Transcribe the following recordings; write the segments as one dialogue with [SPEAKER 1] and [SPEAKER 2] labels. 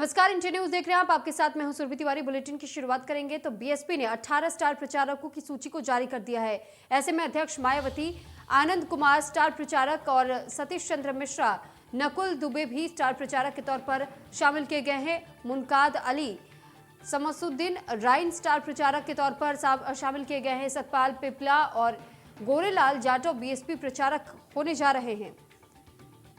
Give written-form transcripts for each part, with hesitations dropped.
[SPEAKER 1] नमस्कार, India news देख रहे हैं आप। आपके साथ मैं हूं सुरभि तिवारी। बुलेटिन की शुरुआत करेंगे तो बीएसपी ने 18 स्टार प्रचारकों की सूची को जारी कर दिया है। ऐसे में अध्यक्ष मायावती, आनंद कुमार स्टार प्रचारक और सतीश चंद्र मिश्रा, नकुल दुबे भी स्टार प्रचारक के तौर पर शामिल किए गए हैं। मुनकाद अली, शमसुद्दीन राइन स्टार प्रचारक के तौर पर शामिल किए गए हैं। सतपाल पिपला और गोरेलाल जाटव बीएसपी प्रचारक होने जा रहे हैं।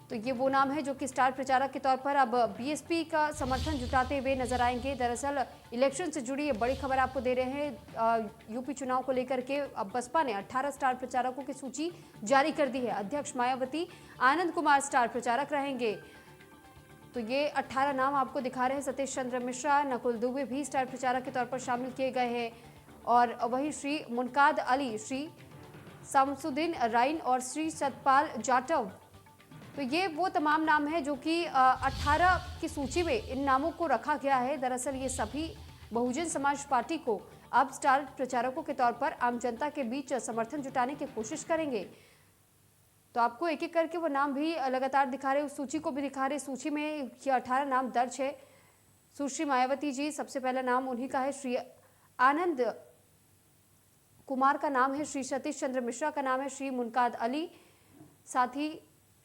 [SPEAKER 1] तो ये वो नाम है जो कि स्टार प्रचारक के तौर पर अब बीएसपी का समर्थन जुटाते हुए नजर आएंगे। दरअसल इलेक्शन से जुड़ी ये बड़ी खबर आपको दे रहे हैं। यूपी चुनाव को लेकर के अब बसपा ने 18 स्टार प्रचारकों की सूची जारी कर दी है। अध्यक्ष मायावती, आनंद कुमार स्टार प्रचारक रहेंगे। तो ये 18 नाम आपको दिखा रहे हैं। सतीश चंद्र मिश्रा, नकुल दुबे भी स्टार प्रचारक के तौर पर शामिल किए गए हैं। और वही श्री मुनकाद अली, श्री शमसुद्दीन राइन और श्री सतपाल जाटव, तो ये वो तमाम नाम हैं जो कि 18 की सूची में इन नामों को रखा गया है। दरअसल ये सभी बहुजन समाज पार्टी को अब स्टार प्रचारकों के तौर पर आम जनता के बीच समर्थन जुटाने की कोशिश करेंगे। तो आपको एक एक करके वो नाम भी लगातार दिखा रहे, उस सूची को भी दिखा रहे। सूची में ये 18 नाम दर्ज है। सुश्री मायावती जी, सबसे पहला नाम उन्हीं का है। श्री आनंद कुमार का नाम है, श्री सतीश चंद्र मिश्रा का नाम है, श्री मुनकाद अली, साथ ही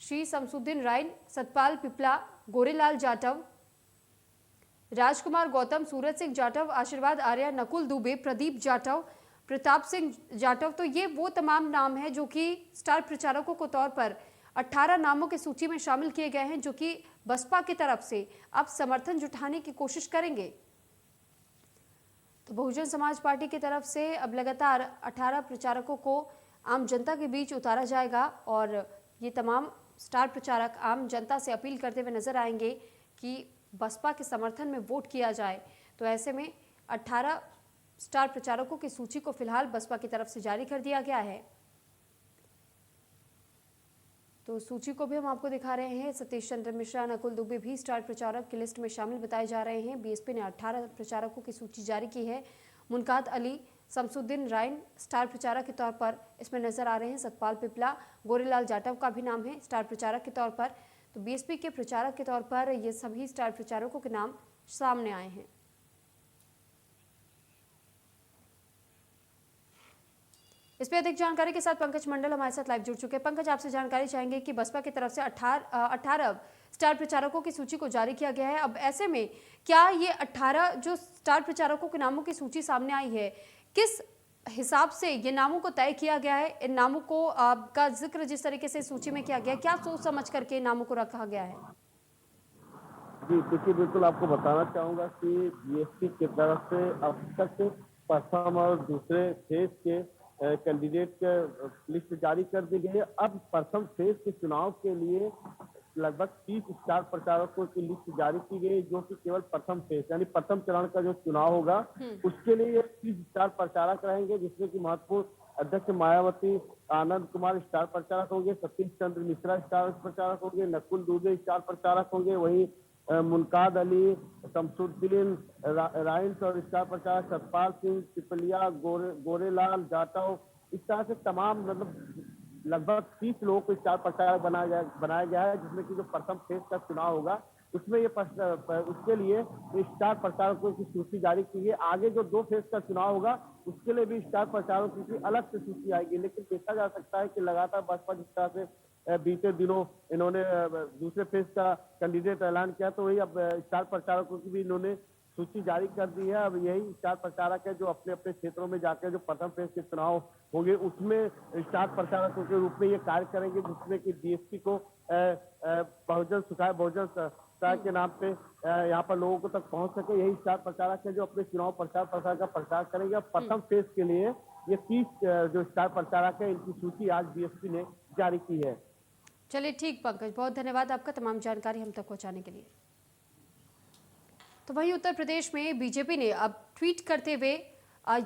[SPEAKER 1] श्री शमसुद्दीन राइन, सतपाल पिपला, गोरेलाल जाटव, राजकुमार गौतम, सूरज सिंह जाटव, आशीर्वाद आर्या, नकुल दुबे, प्रदीप जाटव, प्रताप सिंह जाटव। तो ये वो तमाम नाम हैं जो कि स्टार प्रचारकों के तौर पर 18 नामों की सूची में शामिल किए गए हैं, जो कि बसपा की तरफ से अब समर्थन जुटाने की कोशिश करेंगे। तो बहुजन समाज पार्टी की तरफ से अब लगातार 18 प्रचारकों को आम जनता के बीच उतारा जाएगा और ये तमाम स्टार प्रचारक आम जनता से अपील करते हुए नजर आएंगे कि बसपा के समर्थन में वोट किया जाए। तो ऐसे में 18 स्टार प्रचारकों की सूची को फिलहाल बसपा की तरफ से जारी कर दिया गया है। तो सूची को भी हम आपको दिखा रहे हैं। सतीश चंद्र मिश्रा, नकुल दुबे भी स्टार प्रचारक की लिस्ट में शामिल बताए जा रहे हैं। बीएसपी ने 18 प्रचारकों की सूची जारी की है। मुनकाद अली, शमसुद्दीन राइन स्टार प्रचारक के तौर पर इसमें नजर आ रहे हैं। सतपाल पिपला, गोरेलाल जाटव का भी नाम है स्टार प्रचारक के तौर पर। तो बीएसपी के प्रचारक के तौर पर ये सभी स्टार प्रचारकों के नाम सामने आए हैं। इस पर अधिक जानकारी के साथ पंकज मंडल हमारे साथ लाइव जुड़ चुके हैं। पंकज, आपसे जानकारी चाहेंगे कि बसपा की तरफ से 18 स्टार प्रचारकों की सूची को जारी किया गया है। अब ऐसे में क्या ये 18 जो स्टार प्रचारकों के नामों की सूची सामने आई है, किस हिसाब से ये नामों को तय किया गया है? इन नामों को आपका जिक्र जिस तरीके से सूची में किया गया, क्या सोच समझ करके नामों को रखा गया है?
[SPEAKER 2] जी देखिए, बिल्कुल आपको बताना चाहूंगा कि बीएसपी की तरफ से अब तक प्रथम और दूसरे फेज के कैंडिडेट के लिस्ट जारी कर दी गई है। अब प्रथम फेज के चुनाव के लिए लगभग 30 स्टार प्रचारकों की लिस्ट जारी की गई, जो कि केवल प्रथम फेज यानी प्रथम चरण का जो चुनाव होगा उसके लिए ये 30 स्टार प्रचारक रहेंगे, जिसमें कि महत्वपूर्ण अध्यक्ष मायावती, आनंद कुमार स्टार प्रचारक होंगे, सतीश चंद्र मिश्रा स्टार प्रचारक होंगे, नकुल दुबे स्टार प्रचारक होंगे, वही मुनकाद अली, शमसुद्दीन राइन्स और स्टार प्रचारक सतपाल सिंह पिपलिया, गोरेलाल जाटव, इस तरह से तमाम मतलब लगभग 30 लोगों को स्टार प्रचारक बनाया गया है, जिसमें कि जो प्रथम फेज का चुनाव होगा उसमें ये उसके लिए स्टार प्रचारकों की सूची जारी की है। आगे जो 2 फेज का चुनाव होगा उसके लिए भी स्टार प्रचारकों की अलग से सूची आएगी। लेकिन देखा जा सकता है कि लगातार बसपा जिस तरह से बीते दिनों इन्होंने दूसरे फेज का कैंडिडेट ऐलान किया, तो वही अब स्टार प्रचारकों की भी इन्होंने सूची जारी कर दी है। अब यही स्टार प्रचारक है जो अपने अपने क्षेत्रों में जाकर जो प्रथम फेज के चुनाव होंगे उसमें स्टार प्रचारकों के रूप में ये कार्य करेंगे, जिसमें कि बीएसपी को बहुजन सुखाए, बहुजन सुखाए के नाम पे यहाँ पर लोगों को तक पहुंच सके। यही स्टार प्रचारक है जो अपने चुनाव प्रचार प्रसार का प्रचार करेंगे। अब प्रथम फेज के लिए ये 30 जो स्टार प्रचारक है, इनकी सूची आज बीएसपी ने जारी की है।
[SPEAKER 1] चलिए ठीक पंकज, बहुत धन्यवाद आपका तमाम जानकारी हम तक पहुंचाने के लिए। तो वहीं उत्तर प्रदेश में बीजेपी ने अब ट्वीट करते हुए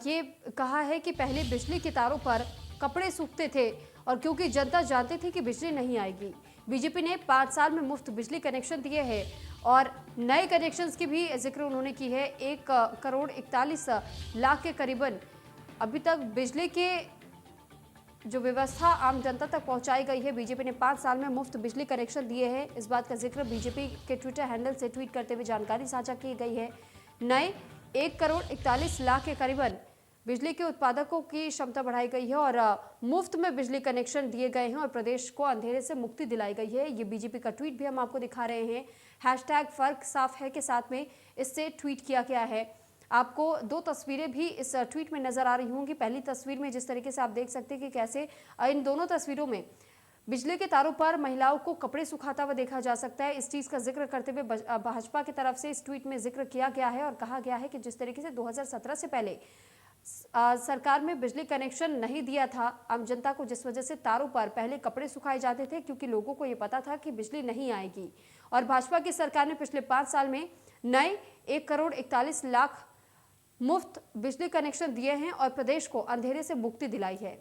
[SPEAKER 1] ये कहा है कि पहले बिजली के तारों पर कपड़े सूखते थे और क्योंकि जनता जानती थी कि बिजली नहीं आएगी, बीजेपी ने 5 साल में मुफ्त बिजली कनेक्शन दिए हैं और नए कनेक्शंस की भी जिक्र उन्होंने की है। 1 करोड़ 41 लाख के करीबन अभी तक बिजली के जो व्यवस्था आम जनता तक पहुंचाई गई है। बीजेपी ने 5 साल में मुफ्त बिजली कनेक्शन दिए हैं। इस बात का जिक्र बीजेपी के ट्विटर हैंडल से ट्वीट करते हुए जानकारी साझा की गई है। नए 1 करोड़ 41 लाख के करीबन बिजली के उत्पादकों की क्षमता बढ़ाई गई है और मुफ्त में बिजली कनेक्शन दिए गए हैं और प्रदेश को अंधेरे से मुक्ति दिलाई गई है। ये बीजेपी का ट्वीट भी हम आपको दिखा रहे हैं। हैशटैग फर्क साफ है के साथ में इससे ट्वीट किया गया है। आपको 2 तस्वीरें भी इस ट्वीट में नजर आ रही होंगी। पहली तस्वीर में जिस तरीके से आप देख सकते हैं कि कैसे इन दोनों तस्वीरों में बिजली के तारों पर महिलाओं को कपड़े सुखाता हुआ देखा जा सकता है। इस चीज का जिक्र करते हुए भाजपा की तरफ से इस ट्वीट में जिक्र किया गया है और कहा गया है कि जिस तरीके से 2017 से पहले सरकार में बिजली कनेक्शन नहीं दिया था आम जनता को, जिस वजह से तारों पर पहले कपड़े सुखाए जाते थे क्योंकि लोगों को ये पता था कि बिजली नहीं आएगी। और भाजपा की सरकार ने पिछले 5 साल में नए 1 करोड़ 41 लाख मुफ्त बिजली कनेक्शन दिए हैं और प्रदेश को अंधेरे से मुक्ति दिलाई है।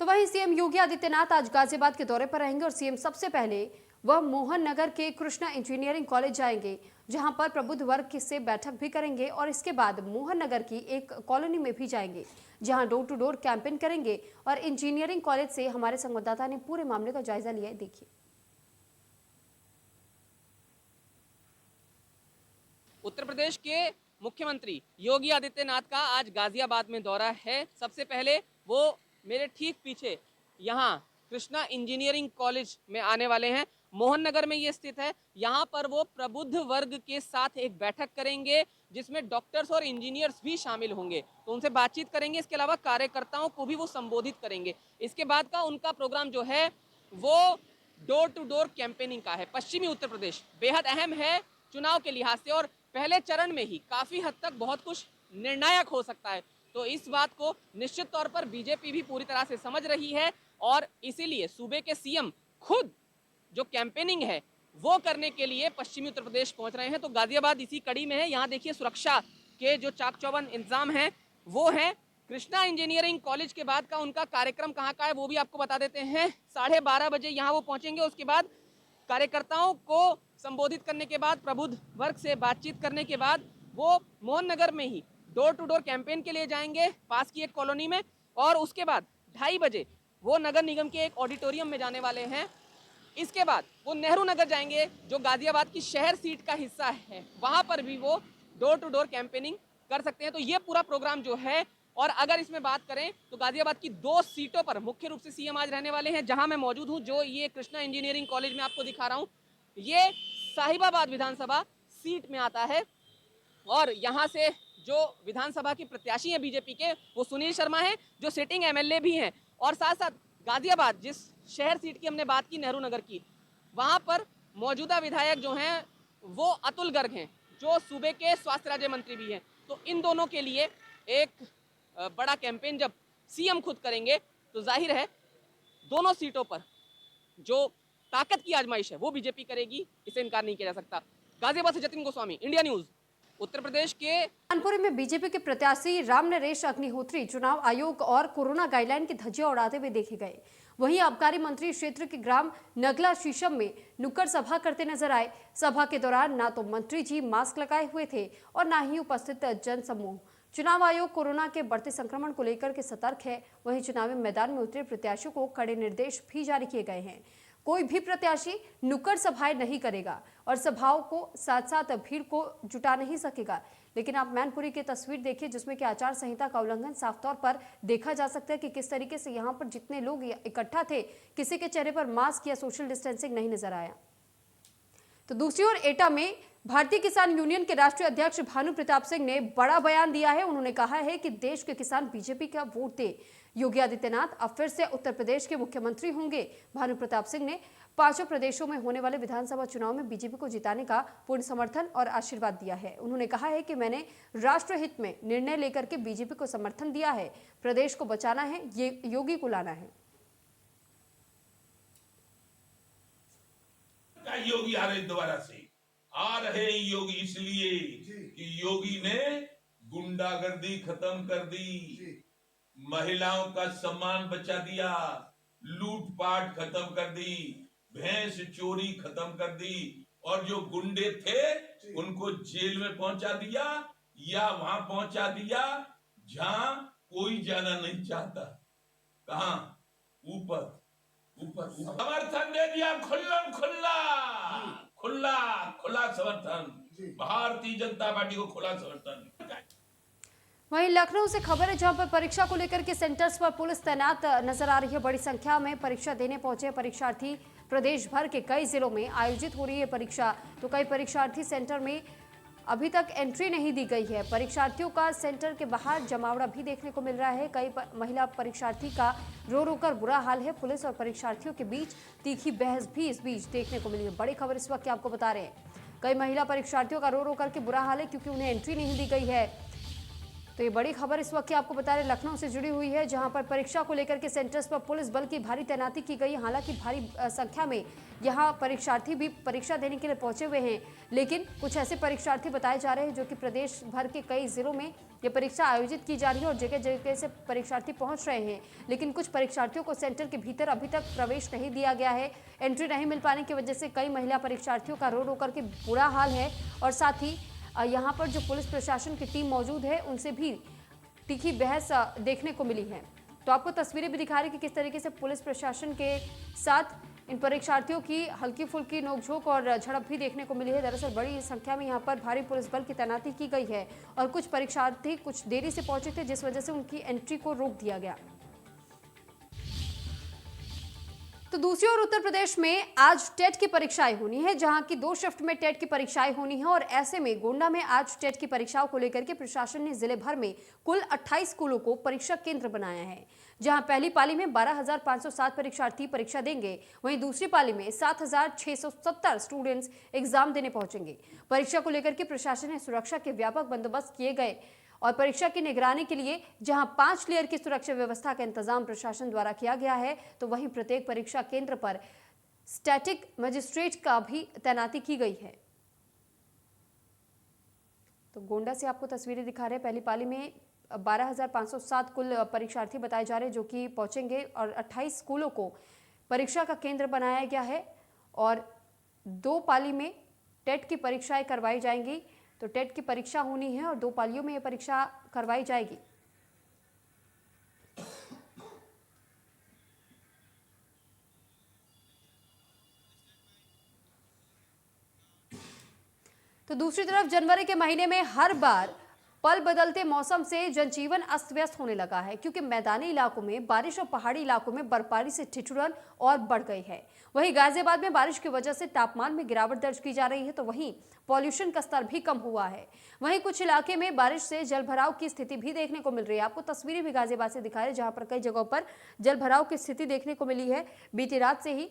[SPEAKER 1] तो वहीं सीएम योगी आदित्यनाथ आज गाजियाबाद के दौरे पर रहेंगे और सीएम सबसे पहले वह मोहन नगर के कृष्णा इंजीनियरिंग कॉलेज जाएंगे, जहां पर प्रबुद्ध वर्ग से बैठक भी करेंगे और इसके बाद मोहन नगर की एक कॉलोनी में भी जाएंगे, जहां डोर टू डोर कैंपेन करेंगे। और इंजीनियरिंग कॉलेज से हमारे संवाददाता ने पूरे मामले का जायजा लिया है, देखिए।
[SPEAKER 3] उत्तर प्रदेश के मुख्यमंत्री योगी आदित्यनाथ का आज गाजियाबाद में दौरा है। सबसे पहले वो मेरे ठीक पीछे यहाँ कृष्णा इंजीनियरिंग कॉलेज में आने वाले हैं। मोहन नगर में ये स्थित है। यहाँ पर वो प्रबुद्ध वर्ग के साथ एक बैठक करेंगे जिसमें डॉक्टर्स और इंजीनियर्स भी शामिल होंगे, तो उनसे बातचीत करेंगे। इसके अलावा कार्यकर्ताओं को भी वो संबोधित करेंगे। इसके बाद का उनका प्रोग्राम जो है वो डोर टू डोर कैंपेनिंग का है। पश्चिमी उत्तर प्रदेश बेहद अहम है चुनाव के लिहाज से और पहले चरण में ही काफी हद तक बहुत कुछ निर्णायक हो सकता है, तो इस बात को निश्चित तौर पर बीजेपी भी पूरी तरह से समझ रही है और इसीलिए सूबे के सीएम खुद जो कैंपेनिंग है वो करने के लिए पश्चिमी उत्तर प्रदेश पहुंच रहे हैं। तो गाजियाबाद इसी कड़ी में है। यहाँ देखिए सुरक्षा के जो चाक चौबंद इंतजाम है वो है। कृष्णा इंजीनियरिंग कॉलेज के बाद का उनका कार्यक्रम कहाँ का है वो भी आपको बता देते हैं। 12:30 बजे यहाँ वो पहुंचेंगे। उसके बाद कार्यकर्ताओं को संबोधित करने के बाद, प्रबुद्ध वर्ग से बातचीत करने के बाद वो मोहन नगर में ही डोर टू डोर कैंपेन के लिए जाएंगे पास की एक कॉलोनी में और उसके बाद 2:30 बजे वो नगर निगम के एक ऑडिटोरियम में जाने वाले हैं। इसके बाद वो नेहरू नगर जाएंगे जो गाजियाबाद की शहर सीट का हिस्सा है, वहां पर भी वो डोर टू डोर कैंपेनिंग कर सकते हैं। तो ये पूरा प्रोग्राम जो है, और अगर इसमें बात करें तो गाजियाबाद की 2 सीटों पर मुख्य रूप से सीएम आज रहने वाले हैं। जहां मैं मौजूद हूं, जो ये कृष्णा इंजीनियरिंग कॉलेज में आपको दिखा रहा हूं, ये साहिबाबाद विधानसभा सीट में आता है और यहाँ से जो विधानसभा की प्रत्याशी हैं बीजेपी के वो सुनील शर्मा हैं जो सिटिंग एमएलए भी हैं। और साथ साथ गाजियाबाद जिस शहर सीट की हमने बात की नेहरू नगर की, वहाँ पर मौजूदा विधायक जो हैं वो अतुल गर्ग हैं जो सूबे के स्वास्थ्य राज्य मंत्री भी हैं। तो इन दोनों के लिए एक बड़ा कैंपेन जब सीएम खुद करेंगे तो जाहिर है दोनों सीटों पर जो ताकत की आजमाइश है वो बीजेपी करेगी, इसे इनकार नहीं किया जा सकता। गाजियाबाद से जतिन गोस्वामी, इंडिया न्यूज। उत्तर प्रदेश के
[SPEAKER 1] कानपुर में बीजेपी के प्रत्याशी राम नरेश अग्निहोत्री चुनाव आयोग और कोरोना गाइडलाइन की धज्जियां उड़ाते हुए देखे गए। वहीं आबकारी मंत्री क्षेत्र के ग्राम नगला शीशम में नुक्कड़ सभा करते नजर आए। सभा के दौरान ना तो मंत्री जी मास्क लगाए हुए थे और ना ही उपस्थित जनसमूह। चुनाव आयोग कोरोना के बढ़ते संक्रमण को लेकर के सतर्क है। वहीं चुनावी मैदान में उतरे प्रत्याशियों को कड़े निर्देश भी जारी किए गए हैं। कोई भी प्रत्याशी नुक्कड़ सभाएं नहीं करेगा और सभाओं को साथ साथ भीड़ को जुटा नहीं सकेगा। लेकिन आप मैनपुरी की तस्वीर देखिए जिसमें कि आचार संहिता का उल्लंघन साफ तौर पर देखा जा सकता है कि किस तरीके से यहाँ पर जितने लोग इकट्ठा थे, किसी के चेहरे पर मास्क या सोशल डिस्टेंसिंग नहीं नजर आया। तो दूसरी ओर एटा में भारतीय किसान यूनियन के राष्ट्रीय अध्यक्ष भानु प्रताप सिंह ने बड़ा बयान दिया है। उन्होंने कहा है कि देश के किसान बीजेपी का वोट दे। योगी आदित्यनाथ अब फिर से उत्तर प्रदेश के मुख्यमंत्री होंगे। भानु प्रताप सिंह ने 5 प्रदेशों में होने वाले विधानसभा चुनाव में बीजेपी को जिताने का पूर्ण समर्थन और आशीर्वाद दिया है। उन्होंने कहा है कि मैंने राष्ट्रहित में निर्णय लेकर के बीजेपी को समर्थन दिया है। प्रदेश को बचाना है, ये योगी को लाना है।
[SPEAKER 4] योगी आ रहे दोबारा से आ रहे योगी इसलिए कि योगी ने गुंडागर्दी खत्म कर दी, महिलाओं का सम्मान बचा दिया, लूटपाट खत्म कर दी, भैंस चोरी खत्म कर दी और जो गुंडे थे उनको जेल में पहुंचा दिया या वहां पहुंचा दिया जहां कोई जाना नहीं चाहता। कहा? ऊपर ऊपर समर्थन दे दिया, खुल्लम खुल्ला खुल्ला खुला समर्थन, भारतीय जनता पार्टी को खुला समर्थन।
[SPEAKER 1] वहीं लखनऊ से खबर है, जहां पर परीक्षा को लेकर के सेंटर्स पर पुलिस तैनात नजर आ रही है। बड़ी संख्या में परीक्षा देने पहुंचे परीक्षार्थी। प्रदेश भर के कई जिलों में आयोजित हो रही है परीक्षा, तो कई परीक्षार्थी सेंटर में अभी तक एंट्री नहीं दी गई है। परीक्षार्थियों का सेंटर के बाहर जमावड़ा भी देखने को मिल रहा है। कई महिला परीक्षार्थी का रो रो कर बुरा हाल है। पुलिस और परीक्षार्थियों के बीच तीखी बहस भी इस बीच देखने को मिली है। बड़ी खबर इस वक्त की आपको बता रहे हैं, कई महिला परीक्षार्थियों का रो रो करके बुरा हाल है क्योंकि उन्हें एंट्री नहीं दी गई है। तो ये बड़ी खबर इस वक्त की आपको बता रहे लखनऊ से जुड़ी हुई है, जहां पर परीक्षा को लेकर के सेंटर्स पर पुलिस बल की भारी तैनाती की गई। हालांकि भारी संख्या में यहां परीक्षार्थी भी परीक्षा देने के लिए पहुंचे हुए हैं, लेकिन कुछ ऐसे परीक्षार्थी बताए जा रहे हैं जो कि प्रदेश भर के कई जिलों में ये परीक्षा आयोजित की जा रही है और जगह जगह से परीक्षार्थी पहुंच रहे हैं, लेकिन कुछ परीक्षार्थियों को सेंटर के भीतर अभी तक प्रवेश नहीं दिया गया है। एंट्री नहीं मिल पाने की वजह से कई महिला परीक्षार्थियों का रो रो करके बुरा हाल है और साथ ही यहाँ पर जो पुलिस प्रशासन की टीम मौजूद है उनसे भी तीखी बहस देखने को मिली है। तो आपको तस्वीरें भी दिखा रही कि किस तरीके से पुलिस प्रशासन के साथ इन परीक्षार्थियों की हल्की फुल्की नोकझोंक और झड़प भी देखने को मिली है। दरअसल बड़ी संख्या में यहाँ पर भारी पुलिस बल की तैनाती की गई है और कुछ परीक्षार्थी कुछ देरी से पहुंचे थे, जिस वजह से उनकी एंट्री को रोक दिया गया। तो दूसरी ओर उत्तर प्रदेश में आज टेट की परीक्षाएं होनी है, जहां की 2 शिफ्ट में टेट की परीक्षाएं होनी है और ऐसे में गोंडा में आज टेट की परीक्षाओं को लेकर के प्रशासन ने जिले भर में कुल 28 स्कूलों को परीक्षा केंद्र बनाया है, जहां पहली पाली में 12,507 परीक्षार्थी परीक्षा देंगे, वहीं दूसरी पाली में 7,670 स्टूडेंट्स एग्जाम देने पहुंचेंगे। परीक्षा को लेकर के प्रशासन ने सुरक्षा के व्यापक बंदोबस्त किए गए और परीक्षा की निगरानी के लिए जहां 5 लेयर की सुरक्षा व्यवस्था का इंतजाम प्रशासन द्वारा किया गया है, तो वहीं प्रत्येक परीक्षा केंद्र पर स्टैटिक मजिस्ट्रेट का भी तैनाती की गई है। तो गोंडा से आपको तस्वीरें दिखा रहे हैं। पहली पाली में 12,507 कुल परीक्षार्थी बताए जा रहे हैं जो कि पहुंचेंगे और 28 स्कूलों को परीक्षा का केंद्र बनाया गया है और 2 पाली में टेट की परीक्षाएं करवाई जाएंगी। तो टेट की परीक्षा होनी है और 2 पालियों में यह परीक्षा करवाई जाएगी। तो दूसरी तरफ जनवरी के महीने में हर बार पल बदलते मौसम से जनजीवन अस्त व्यस्त होने लगा है, क्योंकि मैदानी इलाकों में बारिश और पहाड़ी इलाकों में बर्फबारी से ठिठुरन और बढ़ गई है। वहीं गाजियाबाद में बारिश की वजह से तापमान में गिरावट दर्ज की जा रही है, तो वहीं पॉल्यूशन का स्तर भी कम हुआ है। वहीं कुछ इलाके में बारिश से जलभराव की स्थिति भी देखने को मिल रही है। आपको तस्वीरें भी गाजियाबाद से दिखा रहे हैं, जहां पर कई जगहों पर जलभराव की स्थिति देखने को मिली है। बीती रात से ही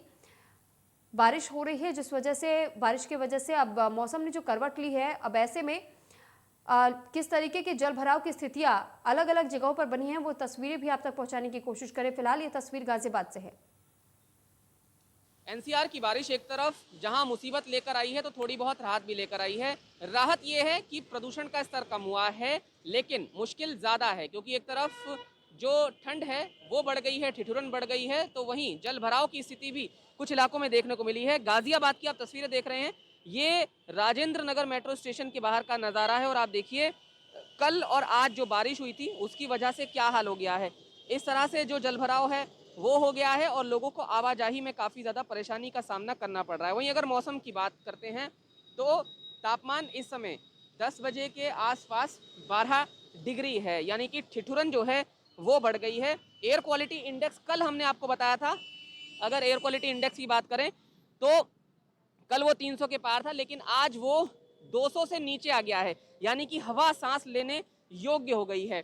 [SPEAKER 1] बारिश हो रही है, जिस वजह से बारिश की वजह से अब मौसम ने जो करवट ली है, अब ऐसे में किस तरीके के जल भराव की स्थितियां अलग अलग जगहों पर बनी हैं, वो तस्वीरें भी आप तक पहुंचाने की कोशिश करें। फिलहाल ये तस्वीर गाजियाबाद से है।
[SPEAKER 3] एनसीआर की बारिश एक तरफ जहां मुसीबत लेकर आई है तो थोड़ी बहुत राहत भी लेकर आई है। राहत ये है कि प्रदूषण का स्तर कम हुआ है, लेकिन मुश्किल ज़्यादा है, क्योंकि एक तरफ जो ठंड है वो बढ़ गई है, ठिठुरन बढ़ गई है, तो वहीं जल भराव की स्थिति भी कुछ इलाकों में देखने को मिली है। गाजियाबाद की आप तस्वीरें देख रहे हैं, ये राजेंद्र नगर मेट्रो स्टेशन के बाहर का नज़ारा है और आप देखिए कल और आज जो बारिश हुई थी उसकी वजह से क्या हाल हो गया है। इस तरह से जो जलभराव है वो हो गया है और लोगों को आवाजाही में काफ़ी ज़्यादा परेशानी का सामना करना पड़ रहा है। वहीं अगर मौसम की बात करते हैं तो तापमान इस समय 10 बजे के आसपास 12 डिग्री है, यानी कि ठिठुरन जो है वो बढ़ गई है। एयर क्वालिटी इंडेक्स कल हमने आपको बताया था, अगर एयर क्वालिटी इंडेक्स की बात करें तो कल वो 300 के पार था, लेकिन आज वो 200 से नीचे आ गया है, यानी कि हवा सांस लेने योग्य हो गई है।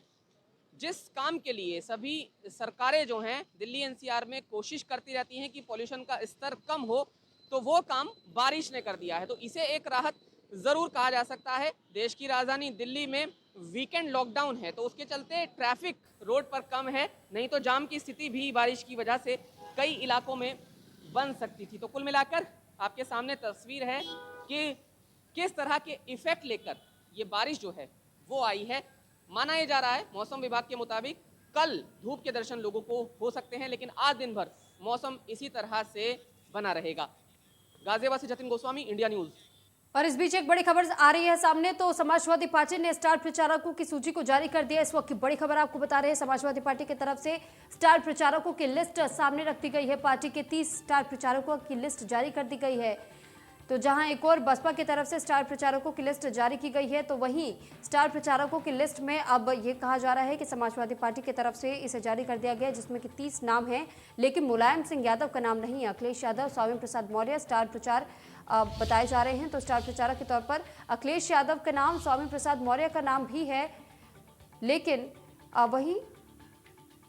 [SPEAKER 3] जिस काम के लिए सभी सरकारें जो हैं दिल्ली एनसीआर में कोशिश करती रहती हैं कि पॉल्यूशन का स्तर कम हो, तो वो काम बारिश ने कर दिया है, तो इसे एक राहत ज़रूर कहा जा सकता है। देश की राजधानी दिल्ली में वीकेंड लॉकडाउन है, तो उसके चलते ट्रैफिक रोड पर कम है, नहीं तो जाम की स्थिति भी बारिश की वजह से कई इलाकों में बन सकती थी। तो कुल मिलाकर आपके सामने तस्वीर है कि किस तरह के इफेक्ट लेकर ये बारिश जो है वो आई है। माना यह जा रहा है मौसम विभाग के मुताबिक कल धूप के दर्शन लोगों को हो सकते हैं, लेकिन आज दिन भर मौसम इसी तरह से बना रहेगा। गाजियाबाद से जतिन गोस्वामी, इंडिया न्यूज़।
[SPEAKER 1] और इस बीच एक बड़ी खबर आ रही है सामने। तो समाजवादी पार्टी ने स्टार प्रचारकों की सूची को जारी कर दिया। इस वक्त की बड़ी खबर आपको बता रहे हैं, समाजवादी पार्टी की तरफ से स्टार प्रचारकों की लिस्ट सामने रख दी गई है। पार्टी के 30 स्टार प्रचारकों की लिस्ट जारी कर दी गई है। तो जहां एक और बसपा की तरफ से स्टार प्रचारकों की लिस्ट जारी की गई है, तो वहीं स्टार प्रचारकों की लिस्ट में अब ये कहा जा रहा है कि समाजवादी पार्टी की तरफ से इसे जारी कर दिया गया, जिसमें कि 30 नाम हैं, लेकिन मुलायम सिंह यादव का नाम नहीं है। अखिलेश यादव, स्वामी प्रसाद मौर्य स्टार प्रचार बताए जा रहे हैं। तो स्टार प्रचारक के तौर पर अखिलेश यादव का नाम, स्वामी प्रसाद मौर्य का नाम भी है, लेकिन वहीं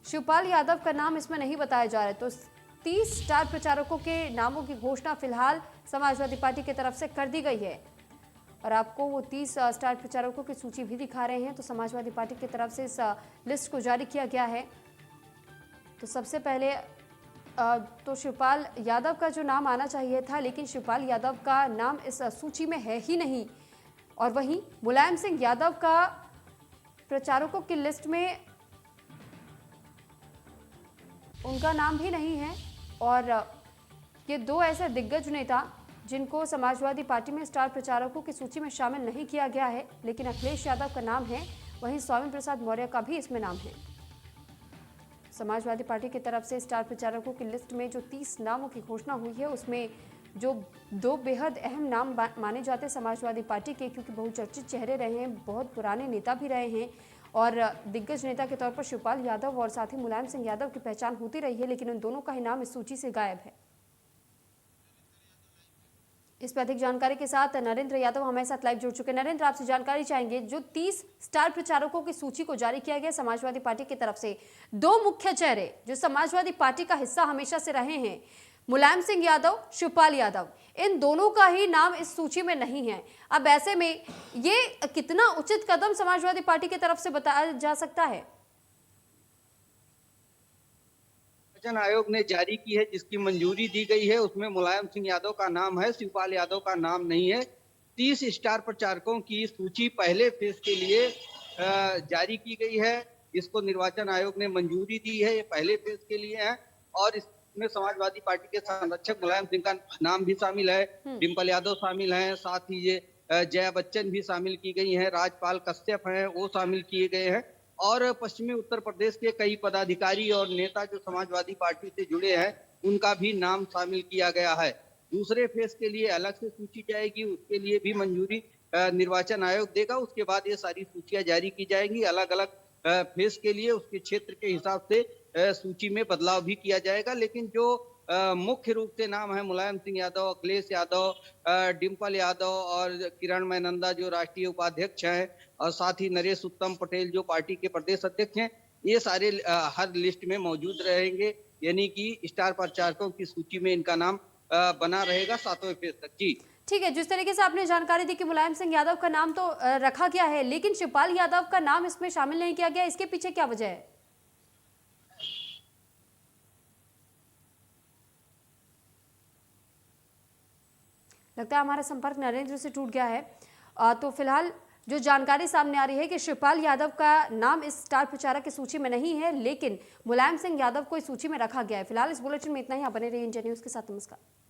[SPEAKER 1] शिवपाल यादव का नाम इसमें नहीं बताया जा रहा है। तो 30 स्टार प्रचारकों के नामों की घोषणा फिलहाल समाजवादी पार्टी की तरफ से कर दी गई है। और आपको वो 30 स्टार प्रचारकों की सूची भी दिखा रहे हैं। तो समाजवादी पार्टी की तरफ से इस लिस्ट को जारी किया गया है। तो सबसे पहले तो शिवपाल यादव का जो नाम आना चाहिए था, लेकिन शिवपाल यादव का नाम इस सूची में है ही नहीं। और वहीं मुलायम सिंह यादव का प्रचारकों की लिस्ट में उनका नाम भी नहीं है। और ये दो ऐसे दिग्गज नेता जिनको समाजवादी पार्टी में स्टार प्रचारकों की सूची में शामिल नहीं किया गया है, लेकिन अखिलेश यादव का नाम है, वहीं स्वामी प्रसाद मौर्य का भी इसमें नाम है। समाजवादी पार्टी की तरफ से स्टार प्रचारकों की लिस्ट में जो 30 नामों की घोषणा हुई है, उसमें जो दो बेहद अहम नाम माने जाते हैं समाजवादी पार्टी के, क्योंकि बहुचर्चित चेहरे रहे हैं, बहुत पुराने नेता भी रहे हैं और दिग्गज नेता के तौर पर शिवपाल यादव और साथ ही मुलायम सिंह यादव की पहचान होती रही है, लेकिन उन दोनों का ही नाम इस सूची से गायब है। इस पर अधिक जानकारी के साथ नरेंद्र यादव हमारे साथ लाइव जुड़ चुके हैं। नरेंद्र, आपसे जानकारी चाहेंगे, जो 30 स्टार प्रचारकों की सूची को जारी किया गया समाजवादी पार्टी की तरफ से, दो मुख्य चेहरे जो समाजवादी पार्टी का हिस्सा हमेशा से रहे हैं, मुलायम सिंह यादव, शिवपाल यादव, इन दोनों का ही नाम इस सूची में नहीं है। अब ऐसे में ये कितना उचित कदम समाजवादी पार्टी की तरफ से बताया जा सकता है?
[SPEAKER 5] निर्वाचन आयोग ने जारी की है, जिसकी मंजूरी दी गई है, उसमें मुलायम सिंह यादव का नाम है, शिवपाल यादव का नाम नहीं है। 30 स्टार प्रचारकों की सूची पहले फेज के लिए जारी की गई है, इसको निर्वाचन आयोग ने मंजूरी दी है, ये पहले फेज के लिए है। और इसमें समाजवादी पार्टी के संरक्षक मुलायम सिंह का नाम भी शामिल है, डिम्पल यादव शामिल है, साथ ही ये जया बच्चन भी शामिल की गई है, राजपाल कश्यप हैं वो शामिल किए गए हैं, और पश्चिमी उत्तर प्रदेश के कई पदाधिकारी और नेता जो समाजवादी पार्टी से जुड़े हैं उनका भी नाम शामिल किया गया है। दूसरे फेज के लिए अलग से सूची जाएगी, उसके लिए भी मंजूरी निर्वाचन आयोग देगा। उसके बाद ये सारी सूचियां जारी की जाएंगी अलग अलग फेज के लिए, उसके क्षेत्र के हिसाब से सूची में बदलाव भी किया जाएगा। लेकिन जो मुख्य रूप से नाम है मुलायम सिंह यादव, अखिलेश यादव, डिम्पल यादव और किरण मैनंदा जो राष्ट्रीय उपाध्यक्ष हैं, और साथ ही नरेश उत्तम पटेल जो पार्टी के प्रदेश अध्यक्ष हैं, ये सारे हर लिस्ट में मौजूद रहेंगे। यानी कि स्टार प्रचारकों की सूची में इनका नाम बना रहेगा 7वें फेज तक। जी
[SPEAKER 1] ठीक है, जिस तरीके से आपने जानकारी दी कि मुलायम सिंह यादव का नाम तो रखा गया है, लेकिन शिवपाल यादव का नाम इसमें शामिल नहीं किया गया, इसके पीछे क्या वजह है? लगता है हमारा संपर्क नरेंद्र से टूट गया है। तो फिलहाल जो जानकारी सामने आ रही है कि शिवपाल यादव का नाम इस स्टार प्रचारक की सूची में नहीं है, लेकिन मुलायम सिंह यादव को इस सूची में रखा गया है। फिलहाल इस बुलेटिन में इतना ही। आप बने रहिए इंडिया न्यूज के साथ। नमस्कार।